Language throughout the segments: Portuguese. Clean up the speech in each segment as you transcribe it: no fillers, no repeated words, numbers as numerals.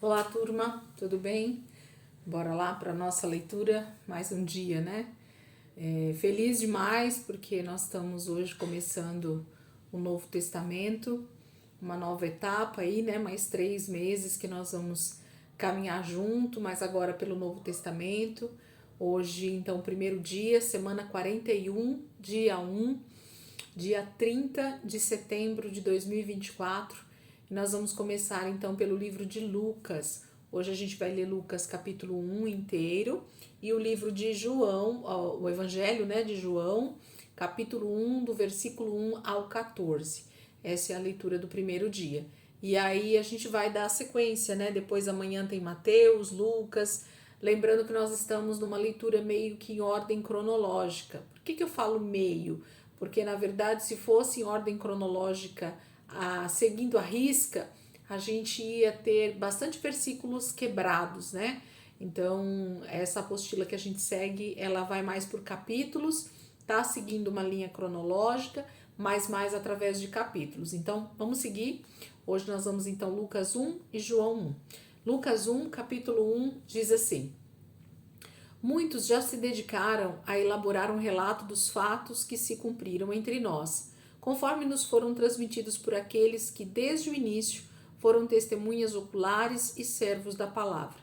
Olá, turma, tudo bem? Bora lá para nossa leitura, mais um dia, né? Feliz demais porque nós estamos hoje começando o Novo Testamento, uma nova etapa aí, né? Mais 3 meses que nós vamos caminhar junto, mas agora pelo Novo Testamento. Hoje, então, primeiro dia, semana 41, dia 30 de setembro de 2024. E nós vamos começar então pelo livro de Lucas. Hoje a gente vai ler Lucas capítulo 1 inteiro e o livro de João, o Evangelho, né, de João, capítulo 1, do versículo 1 ao 14. Essa é a leitura do primeiro dia. E aí a gente vai dar a sequência, né? Depois amanhã tem Mateus, Lucas. Lembrando que nós estamos numa leitura meio que em ordem cronológica. Por que eu falo meio? Porque na verdade, se fosse em ordem cronológica, seguindo a risca, a gente ia ter bastante versículos quebrados, né? Então, essa apostila que a gente segue, ela vai mais por capítulos, tá seguindo uma linha cronológica, mas mais através de capítulos. Então, vamos seguir. Hoje nós vamos então Lucas 1 e João 1. Lucas 1, capítulo 1, diz assim: Muitos já se dedicaram a elaborar um relato dos fatos que se cumpriram entre nós, conforme nos foram transmitidos por aqueles que, desde o início, foram testemunhas oculares e servos da palavra.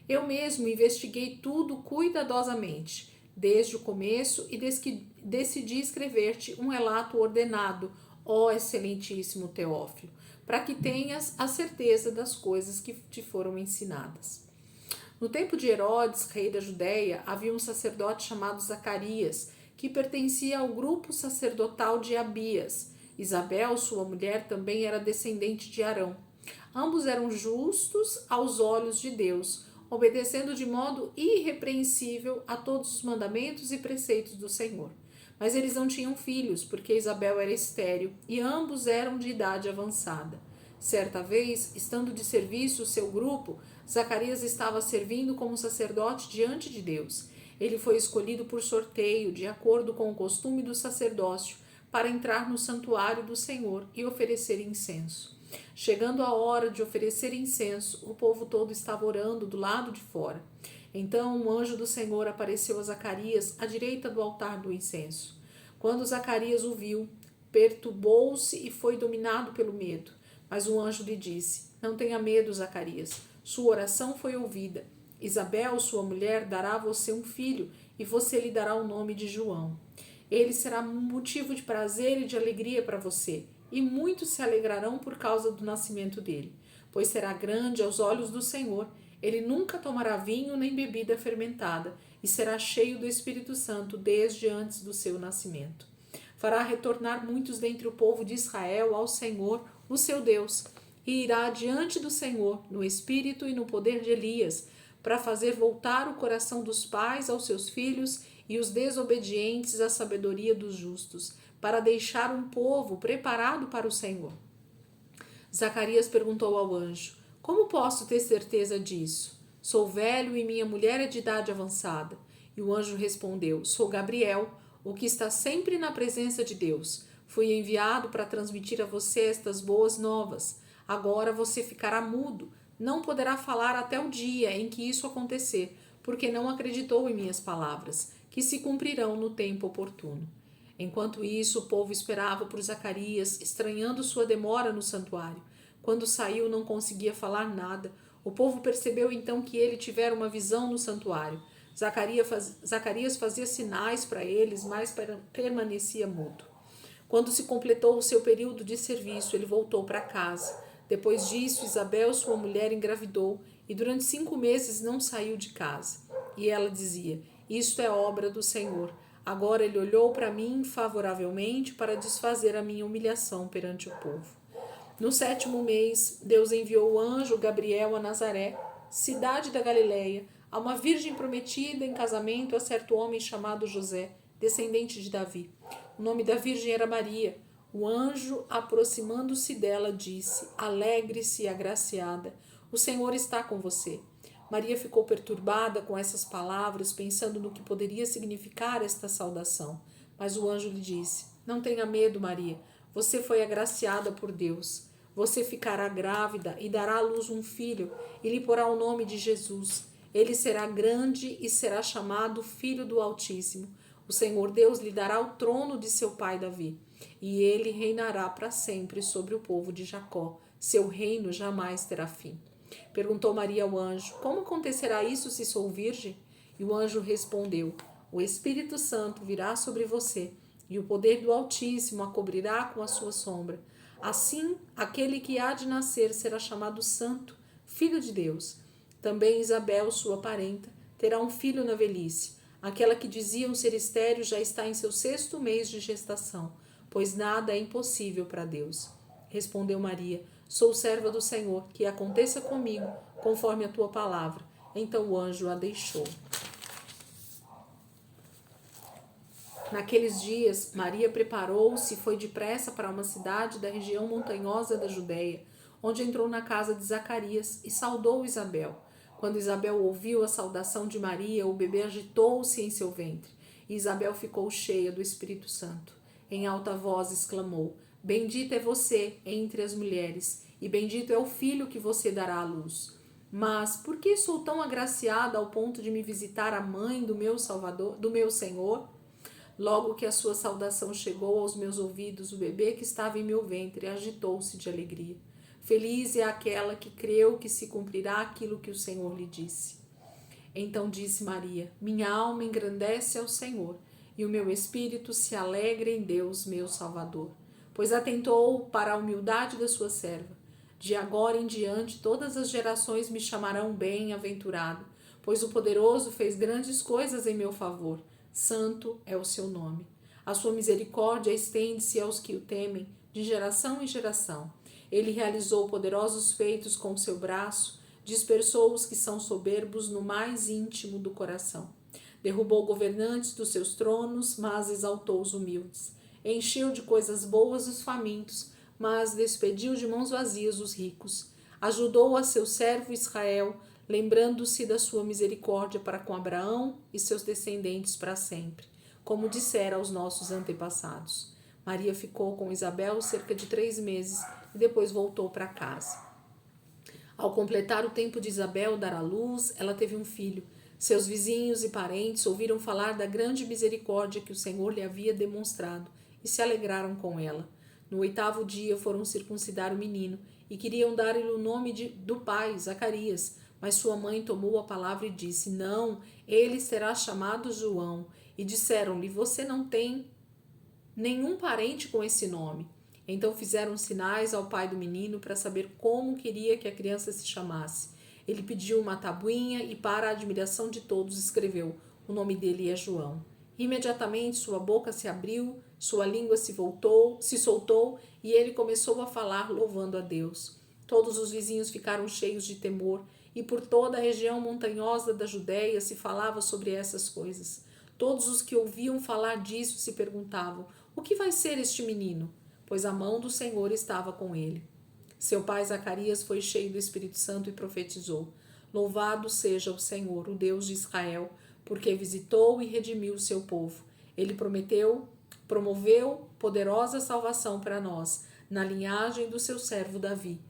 Eu mesmo investiguei tudo cuidadosamente, desde o começo, e decidi escrever-te um relato ordenado, ó excelentíssimo Teófilo, para que tenhas a certeza das coisas que te foram ensinadas. No tempo de Herodes, rei da Judéia, havia um sacerdote chamado Zacarias, que pertencia ao grupo sacerdotal de Abias. Isabel, sua mulher, também era descendente de Arão. Ambos eram justos aos olhos de Deus, obedecendo de modo irrepreensível a todos os mandamentos e preceitos do Senhor. Mas eles não tinham filhos, porque Isabel era estéril e ambos eram de idade avançada. Certa vez, estando de serviço o seu grupo, Zacarias estava servindo como sacerdote diante de Deus. Ele foi escolhido por sorteio, de acordo com o costume do sacerdócio, para entrar no santuário do Senhor e oferecer incenso. Chegando a hora de oferecer incenso, o povo todo estava orando do lado de fora. Então um anjo do Senhor apareceu a Zacarias à direita do altar do incenso. Quando Zacarias o viu, perturbou-se e foi dominado pelo medo. Mas o anjo lhe disse: Não tenha medo, Zacarias. Sua oração foi ouvida. Isabel, sua mulher, dará a você um filho, e você lhe dará o nome de João. Ele será motivo de prazer e de alegria para você, e muitos se alegrarão por causa do nascimento dele, pois será grande aos olhos do Senhor. Ele nunca tomará vinho nem bebida fermentada, e será cheio do Espírito Santo desde antes do seu nascimento. Fará retornar muitos dentre o povo de Israel ao Senhor, o seu Deus, e irá diante do Senhor no espírito e no poder de Elias, para fazer voltar o coração dos pais aos seus filhos e os desobedientes à sabedoria dos justos, para deixar um povo preparado para o Senhor. Zacarias perguntou ao anjo: Como posso ter certeza disso? Sou velho e minha mulher é de idade avançada. E o anjo respondeu: Sou Gabriel, o que está sempre na presença de Deus. Fui enviado para transmitir a você estas boas novas. Agora você ficará mudo, não poderá falar até o dia em que isso acontecer, porque não acreditou em minhas palavras, que se cumprirão no tempo oportuno. Enquanto isso, o povo esperava por Zacarias, estranhando sua demora no santuário. Quando saiu, não conseguia falar nada. O povo percebeu então que ele tivera uma visão no santuário. Zacarias fazia sinais para eles, mas permanecia mudo. Quando se completou o seu período de serviço, ele voltou para casa. Depois disso, Isabel, sua mulher, engravidou e durante 5 meses não saiu de casa. E ela dizia: Isto é obra do Senhor. Agora ele olhou para mim favoravelmente para desfazer a minha humilhação perante o povo. No 7º mês, Deus enviou o anjo Gabriel a Nazaré, cidade da Galileia, a uma virgem prometida em casamento a certo homem chamado José, descendente de Davi. O nome da virgem era Maria. O anjo, aproximando-se dela, disse: Alegre-se, agraciada, o Senhor está com você. Maria ficou perturbada com essas palavras, pensando no que poderia significar esta saudação. Mas o anjo lhe disse: Não tenha medo, Maria, você foi agraciada por Deus. Você ficará grávida e dará à luz um filho, e lhe porá o nome de Jesus. Ele será grande e será chamado Filho do Altíssimo. O Senhor Deus lhe dará o trono de seu pai Davi, e ele reinará para sempre sobre o povo de Jacó. Seu reino jamais terá fim. Perguntou Maria ao anjo: Como acontecerá isso se sou virgem? E o anjo respondeu: O Espírito Santo virá sobre você, e o poder do Altíssimo a cobrirá com a sua sombra. Assim, aquele que há de nascer será chamado Santo, Filho de Deus. Também Isabel, sua parenta, terá um filho na velhice. Aquela que diziam ser estéril já está em seu 6º mês de gestação, pois nada é impossível para Deus. Respondeu Maria: Sou serva do Senhor, que aconteça comigo conforme a tua palavra. Então o anjo a deixou. Naqueles dias, Maria preparou-se e foi depressa para uma cidade da região montanhosa da Judéia, onde entrou na casa de Zacarias e saudou Isabel. Quando Isabel ouviu a saudação de Maria, o bebê agitou-se em seu ventre, e Isabel ficou cheia do Espírito Santo. Em alta voz exclamou: Bendita é você entre as mulheres, e bendito é o filho que você dará à luz. Mas por que sou tão agraciada ao ponto de me visitar a mãe do meu Salvador, do meu Senhor? Logo que a sua saudação chegou aos meus ouvidos, o bebê que estava em meu ventre agitou-se de alegria. Feliz é aquela que creu que se cumprirá aquilo que o Senhor lhe disse. Então disse Maria: Minha alma engrandece ao Senhor, e o meu espírito se alegra em Deus, meu Salvador, pois atentou para a humildade da sua serva. De agora em diante todas as gerações me chamarão bem-aventurado, pois o Poderoso fez grandes coisas em meu favor. Santo é o seu nome. A sua misericórdia estende-se aos que o temem, de geração em geração. Ele realizou poderosos feitos com o seu braço, dispersou os que são soberbos no mais íntimo do coração. Derrubou governantes dos seus tronos, mas exaltou os humildes. Encheu de coisas boas os famintos, mas despediu de mãos vazias os ricos. Ajudou a seu servo Israel, lembrando-se da sua misericórdia para com Abraão e seus descendentes para sempre, como dissera aos nossos antepassados. Maria ficou com Isabel cerca de 3 meses e depois voltou para casa. Ao completar o tempo de Isabel dar à luz, ela teve um filho. Seus vizinhos e parentes ouviram falar da grande misericórdia que o Senhor lhe havia demonstrado e se alegraram com ela. No 8º dia foram circuncidar o menino e queriam dar-lhe o nome do pai, Zacarias. Mas sua mãe tomou a palavra e disse: Não, ele será chamado João. E disseram-lhe: Você não tem nenhum parente com esse nome. Então fizeram sinais ao pai do menino para saber como queria que a criança se chamasse. Ele pediu uma tabuinha e, para a admiração de todos, escreveu: O nome dele é João. Imediatamente sua boca se abriu, sua língua se soltou e ele começou a falar, louvando a Deus. Todos os vizinhos ficaram cheios de temor, e por toda a região montanhosa da Judéia se falava sobre essas coisas. Todos os que ouviam falar disso se perguntavam: O que vai ser este menino? Pois a mão do Senhor estava com ele. Seu pai Zacarias foi cheio do Espírito Santo e profetizou: Louvado seja o Senhor, o Deus de Israel, porque visitou e redimiu o seu povo. Ele promoveu poderosa salvação para nós, na linhagem do seu servo Davi,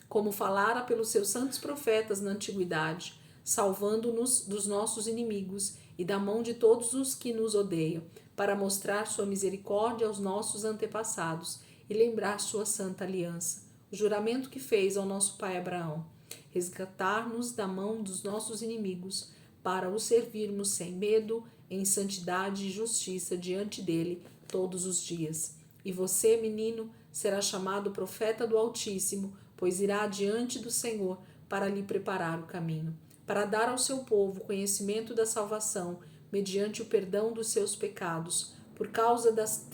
como falara pelos seus santos profetas na antiguidade, salvando-nos dos nossos inimigos e da mão de todos os que nos odeiam, para mostrar sua misericórdia aos nossos antepassados e lembrar sua santa aliança, o juramento que fez ao nosso pai Abraão, resgatar-nos da mão dos nossos inimigos, para o servirmos sem medo, em santidade e justiça diante dele todos os dias. E você, menino, será chamado profeta do Altíssimo, pois irá diante do Senhor para lhe preparar o caminho, para dar ao seu povo conhecimento da salvação, mediante o perdão dos seus pecados, por causa das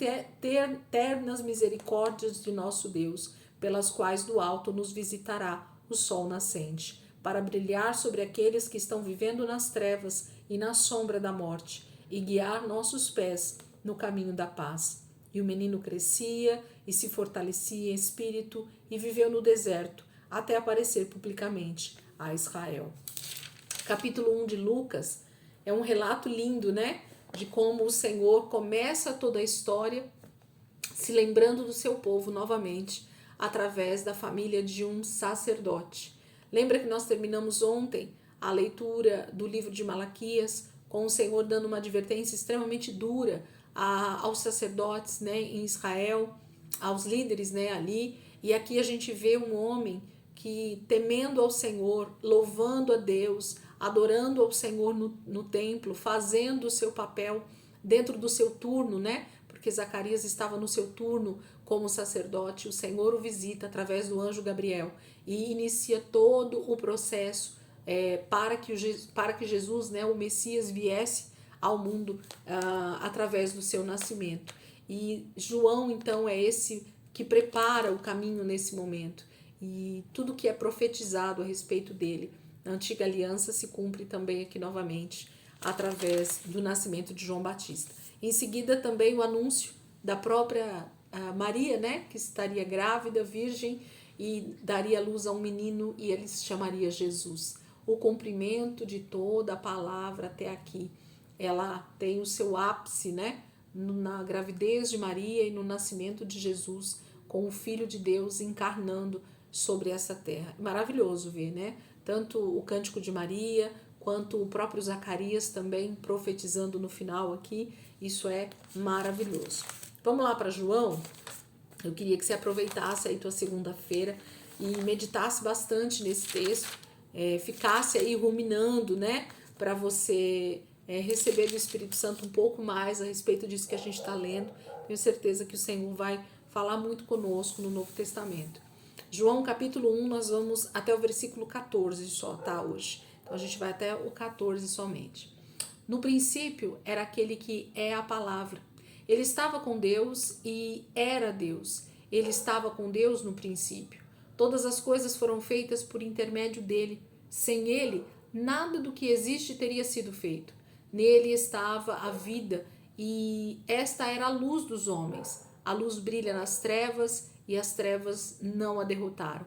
ternas misericórdias de nosso Deus, pelas quais do alto nos visitará o sol nascente, para brilhar sobre aqueles que estão vivendo nas trevas e na sombra da morte, e guiar nossos pés no caminho da paz. E o menino crescia e se fortalecia em espírito e viveu no deserto, até aparecer publicamente a Israel. Capítulo 1 de Lucas é um relato lindo, né? De como o Senhor começa toda a história se lembrando do seu povo novamente, através da família de um sacerdote. Lembra que nós terminamos ontem a leitura do livro de Malaquias, com o Senhor dando uma advertência extremamente dura aos sacerdotes, né, em Israel, aos líderes, né, ali. E aqui a gente vê um homem que, temendo ao Senhor, louvando a Deus, adorando ao Senhor no templo, fazendo o seu papel dentro do seu turno, né? Porque Zacarias estava no seu turno como sacerdote. O Senhor o visita através do anjo Gabriel e inicia todo o processo para que Jesus, né, o Messias, viesse ao mundo através do seu nascimento. E João, então, é esse que prepara o caminho nesse momento. E tudo que é profetizado a respeito dele na antiga aliança se cumpre também aqui novamente através do nascimento de João Batista. Em seguida também o anúncio da própria Maria, né, que estaria grávida, virgem, e daria luz a um menino e ele se chamaria Jesus. O cumprimento de toda a palavra até aqui, ela tem o seu ápice, né, na gravidez de Maria e no nascimento de Jesus, com o Filho de Deus encarnando sobre essa terra. Maravilhoso ver, né? Tanto o Cântico de Maria, quanto o próprio Zacarias também profetizando no final aqui. Isso é maravilhoso. Vamos lá para João? Eu queria que você aproveitasse aí tua segunda-feira e meditasse bastante nesse texto, ficasse aí ruminando, né? Para você receber do Espírito Santo um pouco mais a respeito disso que a gente está lendo. Tenho certeza que o Senhor vai falar muito conosco no Novo Testamento. João capítulo 1, nós vamos até o versículo 14 só, tá, hoje. Então a gente vai até o 14 somente. No princípio era aquele que é a palavra. Ele estava com Deus e era Deus. Ele estava com Deus no princípio. Todas as coisas foram feitas por intermédio dele. Sem ele, nada do que existe teria sido feito. Nele estava a vida e esta era a luz dos homens. A luz brilha nas trevas e as trevas não a derrotaram.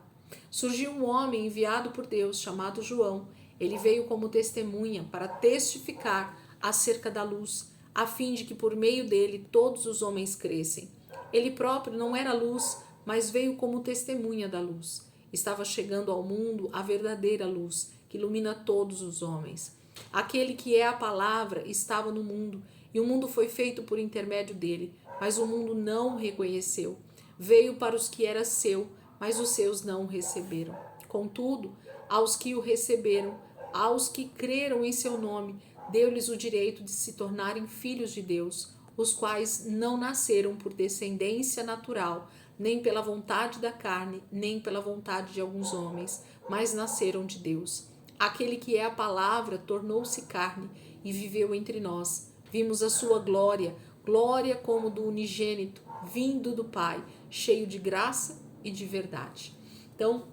Surgiu um homem enviado por Deus chamado João. Ele veio como testemunha para testificar acerca da luz, a fim de que por meio dele todos os homens crescem. Ele próprio não era luz, mas veio como testemunha da luz. Estava chegando ao mundo a verdadeira luz, que ilumina todos os homens. Aquele que é a palavra estava no mundo, e o mundo foi feito por intermédio dele, mas o mundo não o reconheceu. Veio para os que era seu, mas os seus não o receberam. Contudo, aos que o receberam, aos que creram em seu nome, deu-lhes o direito de se tornarem filhos de Deus, os quais não nasceram por descendência natural, nem pela vontade da carne, nem pela vontade de alguns homens, mas nasceram de Deus. Aquele que é a palavra tornou-se carne e viveu entre nós. Vimos a sua glória, glória como do unigênito, vindo do Pai, cheio de graça e de verdade. Então,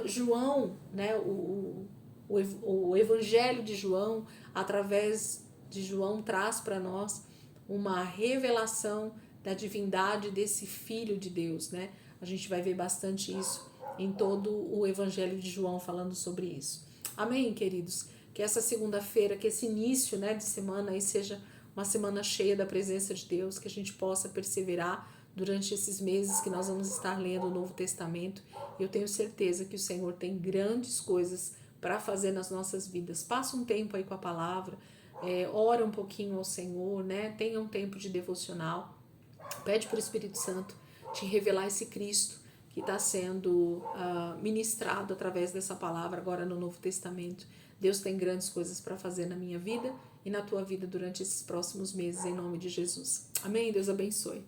João, né, o Evangelho de João, através de João, traz para nós uma revelação da divindade desse Filho de Deus, né? A gente vai ver bastante isso em todo o Evangelho de João falando sobre isso. Amém, queridos? Que essa segunda-feira, que esse início, né, de semana aí seja uma semana cheia da presença de Deus, que a gente possa perseverar durante esses meses que nós vamos estar lendo o Novo Testamento. Eu tenho certeza que o Senhor tem grandes coisas para fazer nas nossas vidas. Passa um tempo aí com a palavra, ora um pouquinho ao Senhor, né? Tenha um tempo de devocional. Pede para o Espírito Santo te revelar esse Cristo que está sendo ministrado através dessa palavra agora no Novo Testamento. Deus tem grandes coisas para fazer na minha vida e na tua vida durante esses próximos meses, em nome de Jesus. Amém? Deus abençoe.